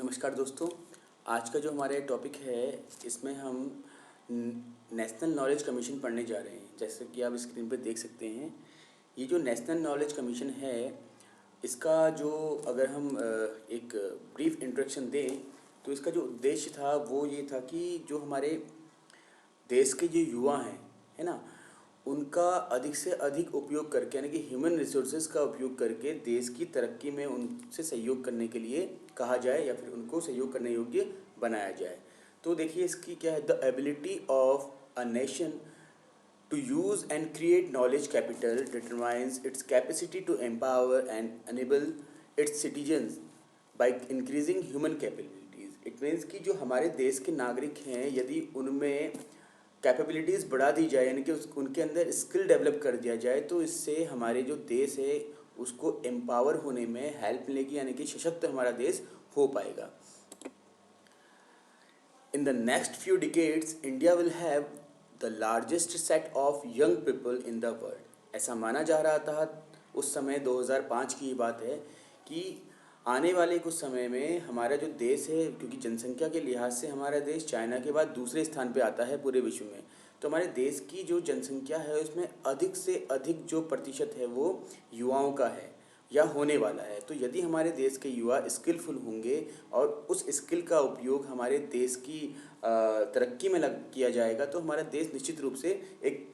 नमस्कार दोस्तों। आज का जो हमारा टॉपिक है इसमें हम नेशनल नॉलेज कमीशन पढ़ने जा रहे हैं। जैसे कि आप स्क्रीन पर देख सकते हैं, ये जो नेशनल नॉलेज कमीशन है इसका जो अगर हम एक ब्रीफ इंट्रोडक्शन दें तो इसका जो उद्देश्य था वो ये था कि जो हमारे देश के जो युवा हैं, है ना, उनका अधिक से अधिक उपयोग करके यानी कि ह्यूमन रिसोर्सेज का उपयोग करके देश की तरक्की में उनसे सहयोग करने के लिए कहा जाए या फिर उनको सहयोग करने योग्य बनाया जाए। तो देखिए इसकी क्या है, the ability of a nation to use and create knowledge capital determines its capacity to empower and enable its citizens by increasing human capabilities. It means कि जो हमारे देश के नागरिक हैं यदि उनमें कैपेबिलिटीज़ बढ़ा दी जाए यानी कि उनके अंदर स्किल डेवलप कर दिया जाए तो इससे हमारे जो देश है उसको एम्पावर होने में हेल्प मिलेगी, यानी कि सशक्त हमारा देश हो पाएगा। In the next few decades, India will have the largest set of young people in the world. ऐसा माना जा रहा था उस समय 2005 की बात है कि आने वाले कुछ समय में हमारा जो देश है, क्योंकि जनसंख्या के लिहाज से हमारा देश चाइना के बाद दूसरे स्थान पे आता है पूरे विश्व में, तो हमारे देश की जो जनसंख्या है उसमें अधिक से अधिक जो प्रतिशत है वो युवाओं का है या होने वाला है। तो यदि हमारे देश के युवा स्किलफुल होंगे और उस स्किल का उपयोग हमारे देश की तरक्की में किया जाएगा तो हमारा देश निश्चित रूप से एक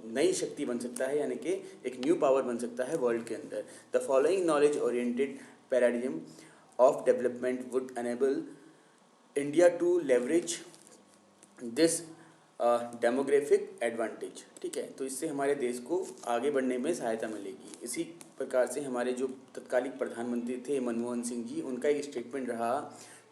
नई शक्ति बन सकता है, यानी कि एक न्यू पावर बन सकता है वर्ल्ड के अंदर। The following knowledge oriented paradigm of development would enable India to leverage this demographic advantage. ठीक है, तो इससे हमारे देश को आगे बढ़ने में सहायता मिलेगी। इसी प्रकार से हमारे जो तत्कालिक प्रधानमंत्री थे मनमोहन सिंह जी, उनका एक स्टेटमेंट रहा,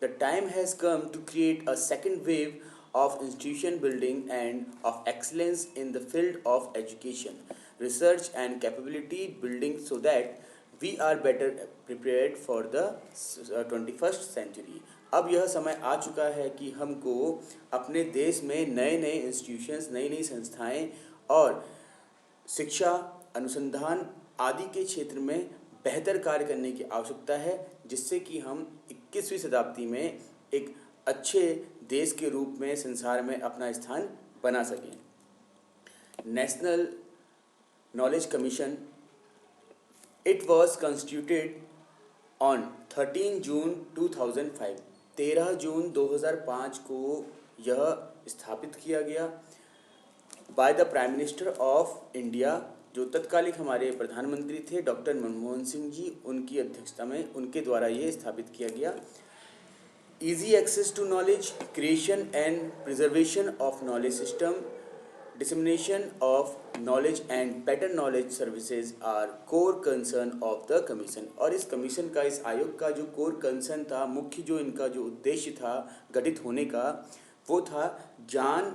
the time has come to create a second wave of institution building and of excellence in the field of education, research and capability building so that we are better prepared for the 21st century. अब यह समय आ चुका है कि हमको अपने देश में नए नए इंस्टीट्यूशंस, नई नई संस्थाएं और शिक्षा, अनुसंधान आदि के क्षेत्र में बेहतर कार्य करने की आवश्यकता है, जिससे कि हम 21वीं शताब्दी में एक अच्छे देश के रूप में संसार में अपना स्थान बना सकें। National knowledge commission it was constituted on 13 जून 2005। 13 जून 2005 को यह स्थापित किया गया by the prime minister of India, जो तत्कालिक हमारे प्रधानमंत्री थे डॉक्टर मनमोहन सिंह जी, उनकी अध्यक्षता में उनके द्वारा ये स्थापित किया गया। Easy access to knowledge, creation and preservation of knowledge system, dissemination of knowledge and better knowledge services are core concern of the commission। और इस कमीशन का, इस आयोग का जो कोर कंसर्न था, मुख्य जो इनका जो उद्देश्य था गठित होने का, वो था ज्ञान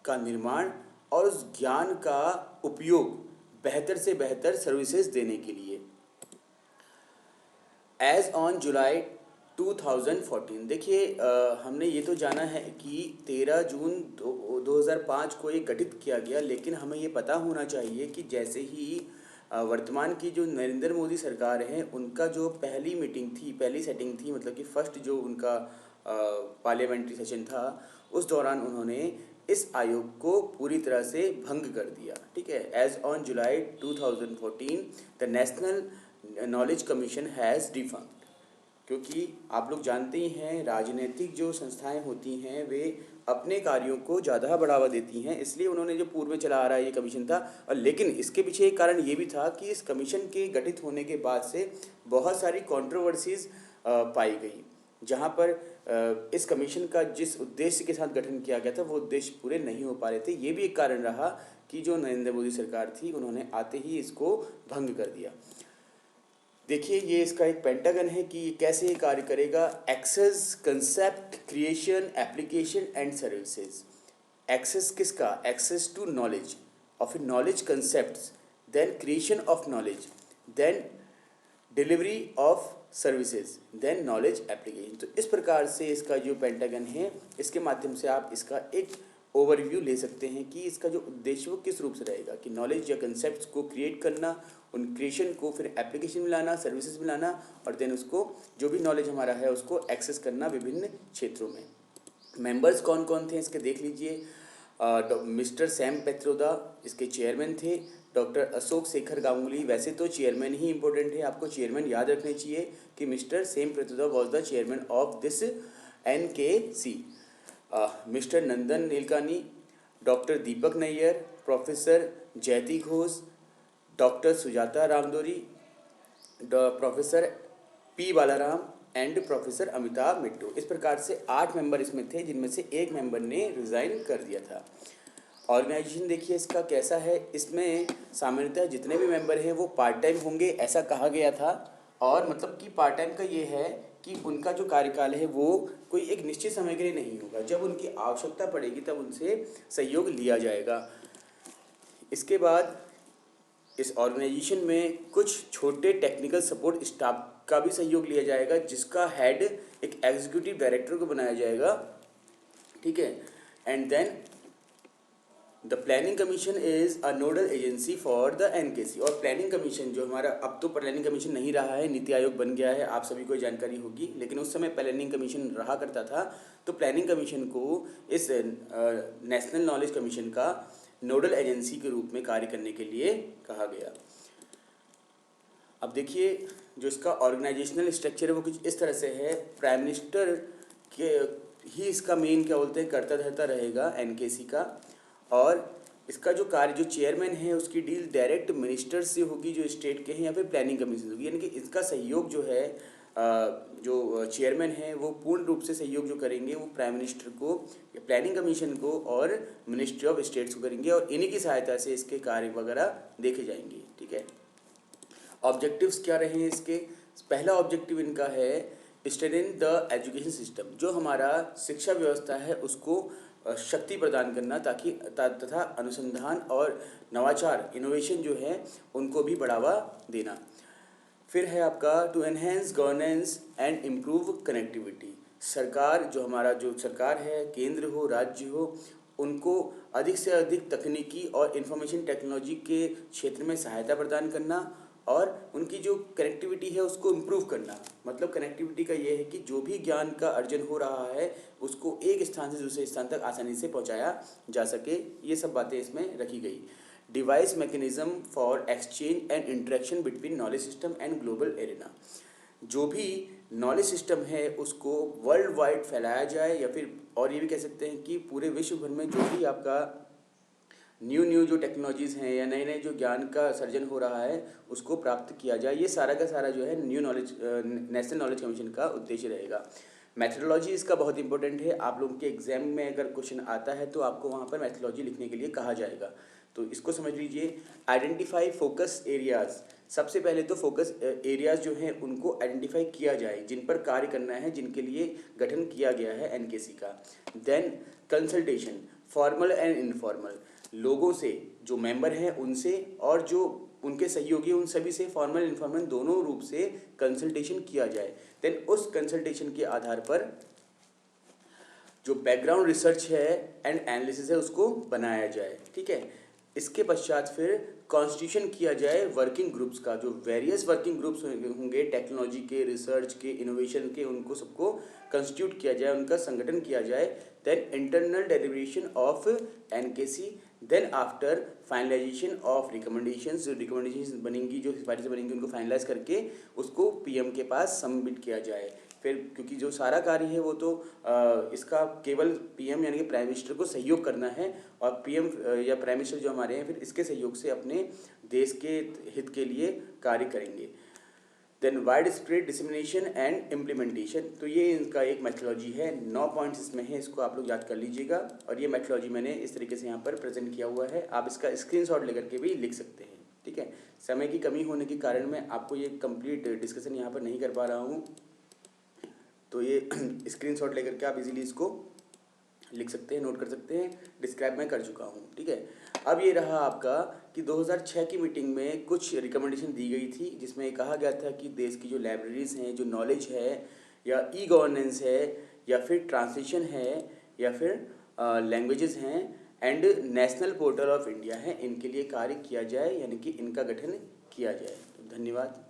का निर्माण और उस ज्ञान का उपयोग बेहतर से बेहतर सर्विसेज देने के लिए। एज ऑन जुलाई 2014, देखिए हमने ये तो जाना है कि 13 जून 2005 को ये गठित किया गया, लेकिन हमें ये पता होना चाहिए कि जैसे ही वर्तमान की जो नरेंद्र मोदी सरकार है उनका जो पहली मीटिंग थी, पहली सेटिंग थी, मतलब कि फर्स्ट जो उनका पार्लियामेंट्री सेशन था, उस दौरान उन्होंने इस आयोग को पूरी तरह से भंग कर दिया। ठीक है, as on July 2014 the national knowledge commission has defunct. क्योंकि आप लोग जानते ही हैं राजनीतिक जो संस्थाएं होती हैं वे अपने कार्यों को ज़्यादा बढ़ावा देती हैं, इसलिए उन्होंने जो पूर्व में चला आ रहा है ये कमीशन था। और लेकिन इसके पीछे एक कारण ये भी था कि इस कमीशन के गठित होने के बाद से बहुत सारी कंट्रोवर्सीज पाई गई, जहाँ पर इस कमीशन का जिस उद्देश्य के साथ गठन किया गया था वो उद्देश्य पूरे नहीं हो पा रहे थे। ये भी एक कारण रहा कि जो नरेंद्र मोदी सरकार थी उन्होंने आते ही इसको भंग कर दिया। देखिए ये इसका एक पेंटागन है कि ये कैसे कार्य करेगा। Access, concept, creation, application and services. Access किसका? एक्सेस टू नॉलेज, और फिर knowledge concepts, then creation of knowledge, then delivery of services, then knowledge application. तो इस प्रकार से इसका जो पेंटागन है इसके माध्यम से आप इसका एक ओवरव्यू ले सकते हैं कि इसका जो उद्देश्य वो किस रूप से रहेगा, कि नॉलेज या कंसेप्ट को क्रिएट करना, उन क्रिएशन को फिर एप्लीकेशन में लाना, सर्विसेज में लाना, और देन उसको जो भी नॉलेज हमारा है उसको एक्सेस करना विभिन्न क्षेत्रों में। मेंबर्स कौन कौन थे इसके देख लीजिए। मिस्टर सैम पेत्रोदा इसके चेयरमैन थे। डॉक्टर अशोक शेखर गांगुली, वैसे तो चेयरमैन ही इंपॉर्टेंट है, आपको चेयरमैन याद रखने चाहिए कि Mister Sam Pitroda was the chairman of this NKC। Mister Nandan Nilekani, doctor Deepak Nayyar, professor Jayati Ghosh, doctor Sujata Ramdorai, professor P Balaram and professor Amitabh Mattoo. इस प्रकार से 8 मेंबर इसमें थे, जिनमें से एक मेंबर ने रिज़ाइन कर दिया था। ऑर्गेनाइजेशन देखिए इसका कैसा है। इसमें सामान्यतः जितने भी मेंबर हैं वो पार्ट टाइम होंगे ऐसा कहा गया था, और मतलब कि पार्ट टाइम का ये है कि उनका जो कार्यकाल है वो कोई एक निश्चित समय के लिए नहीं होगा, जब उनकी आवश्यकता पड़ेगी तब उनसे सहयोग लिया जाएगा। इसके बाद इस ऑर्गेनाइजेशन में कुछ छोटे टेक्निकल सपोर्ट स्टाफ का भी सहयोग लिया जाएगा, जिसका हेड एक एग्जीक्यूटिव डायरेक्टर को बनाया जाएगा, ठीक है। And then the planning commission is a nodal agency for the NKC। और प्लानिंग कमीशन जो हमारा, अब तो प्लानिंग कमीशन नहीं रहा है, नीति आयोग बन गया है, आप सभी को जानकारी होगी, लेकिन उस समय प्लानिंग कमीशन रहा करता था। तो प्लानिंग कमीशन को इस नेशनल नॉलेज कमीशन का नोडल एजेंसी के रूप में कार्य करने के लिए कहा गया। अब देखिए जो इसका ऑर्गेनाइजेशनल स्ट्रक्चर है वो कुछ इस तरह से है। प्राइम मिनिस्टर के ही इसका मेन क्या बोलते हैं कर्ता धर्ता रहेगा NKC का, और इसका जो कार्य, जो चेयरमैन है उसकी डील डायरेक्ट मिनिस्टर से होगी जो स्टेट के हैं, या फिर प्लानिंग कमीशन होगी। यानी कि इसका सहयोग जो है जो चेयरमैन है वो पूर्ण रूप से सहयोग जो करेंगे वो प्राइम मिनिस्टर को, प्लानिंग कमीशन को और मिनिस्ट्री ऑफ स्टेट्स को करेंगे, और इन्हीं की सहायता से इसके कार्य वगैरह देखे जाएंगे, ठीक है। ऑब्जेक्टिव्स क्या रहे हैं इसके। पहला ऑब्जेक्टिव इनका है स्ट्रेंथन द एजुकेशन सिस्टम। जो हमारा शिक्षा व्यवस्था है उसको शक्ति प्रदान करना, ताकि तथा अनुसंधान और नवाचार इनोवेशन जो है उनको भी बढ़ावा देना। फिर है आपका to enhance governance and improve connectivity. सरकार जो हमारा जो सरकार है, केंद्र हो राज्य हो, उनको अधिक से अधिक तकनीकी और इंफॉर्मेशन टेक्नोलॉजी के क्षेत्र में सहायता प्रदान करना, और उनकी जो कनेक्टिविटी है उसको इम्प्रूव करना। मतलब कनेक्टिविटी का ये है कि जो भी ज्ञान का अर्जन हो रहा है उसको एक स्थान से दूसरे स्थान तक आसानी से पहुंचाया जा सके, ये सब बातें इसमें रखी गई। Device mechanism for exchange and interaction between knowledge system and global arena. जो भी नॉलेज सिस्टम है उसको वर्ल्ड वाइड फैलाया जाए, या फिर और ये भी कह सकते हैं कि पूरे विश्व भर में जो भी आपका न्यू जो टेक्नोलॉजीज़ हैं या नए नए जो ज्ञान का सर्जन हो रहा है उसको प्राप्त किया जाए। ये सारा का सारा जो है new knowledge national knowledge commission का उद्देश्य रहेगा। मैथडोलॉजी इसका बहुत इंपॉर्टेंट है। आप लोगों के एग्जाम में अगर क्वेश्चन आता है तो आपको वहाँ पर मैथडोलॉजी लिखने के लिए कहा जाएगा, तो इसको समझ लीजिए। Identify focus areas. सबसे पहले तो फोकस एरियाज़ जो हैं उनको आइडेंटिफाई किया जाए, जिन पर कार्य करना है, जिनके लिए गठन किया गया है NKC का। Then consultation, formal and informal, लोगों से जो मेंबर हैं उनसे और जो उनके सहयोगी उन सभी से फॉर्मल इनफॉर्मल दोनों रूप से कंसल्टेशन किया जाए। देन उस कंसल्टेशन के आधार पर जो बैकग्राउंड रिसर्च है एंड एनालिसिस है उसको बनाया जाए, ठीक है। इसके पश्चात फिर कॉन्स्टिट्यूशन किया जाए वर्किंग ग्रुप्स का। जो वेरियस वर्किंग ग्रुप्स होंगे टेक्नोलॉजी के, रिसर्च के, इनोवेशन के, उनको सबको कंस्टिट्यूट किया जाए, उनका संगठन किया जाए। Then internal deliberation of NKC। Then after finalisation of recommendations, जो रिकमेंडेशंस बनेंगी, जो सिफारिशें बनेंगी, उनको फाइनलाइज करके उसको PM के पास सबमिट किया जाए। फिर क्योंकि जो सारा कार्य है वो तो इसका केवल PM यानी कि प्राइम मिनिस्टर को सहयोग करना है, और PM या प्राइम मिनिस्टर जो हमारे हैं फिर इसके सहयोग से अपने देश के हित के लिए कार्य करेंगे। Then wide spread dissemination and implementation. तो ये इनका एक मैथोलॉजी है, 9 पॉइंट्स इसमें है, इसको आप लोग याद कर लीजिएगा। और ये मैथोलॉजी मैंने इस तरीके से यहाँ पर प्रेजेंट किया हुआ है, आप इसका स्क्रीनशॉट लेकर के भी लिख सकते हैं, ठीक है। समय की कमी होने के कारण मैं आपको ये कंप्लीट डिस्कशन यहाँ पर नहीं कर पा रहा हूँ, तो ये स्क्रीनशॉट लेकर के आप इजीली इसको लिख सकते हैं, नोट कर सकते हैं। डिस्क्राइब मैं कर चुका हूँ, ठीक है। अब ये रहा आपका कि 2006 की मीटिंग में कुछ रिकमेंडेशन दी गई थी, जिसमें कहा गया था कि देश की जो लाइब्रेरीज हैं, जो नॉलेज है, या ई गवर्नेंस है, या फिर ट्रांसलेशन है, या फिर लैंग्वेजेस हैं and national portal of India है, इनके लिए कार्य किया जाए, यानी कि इनका गठन किया जाए। तो धन्यवाद।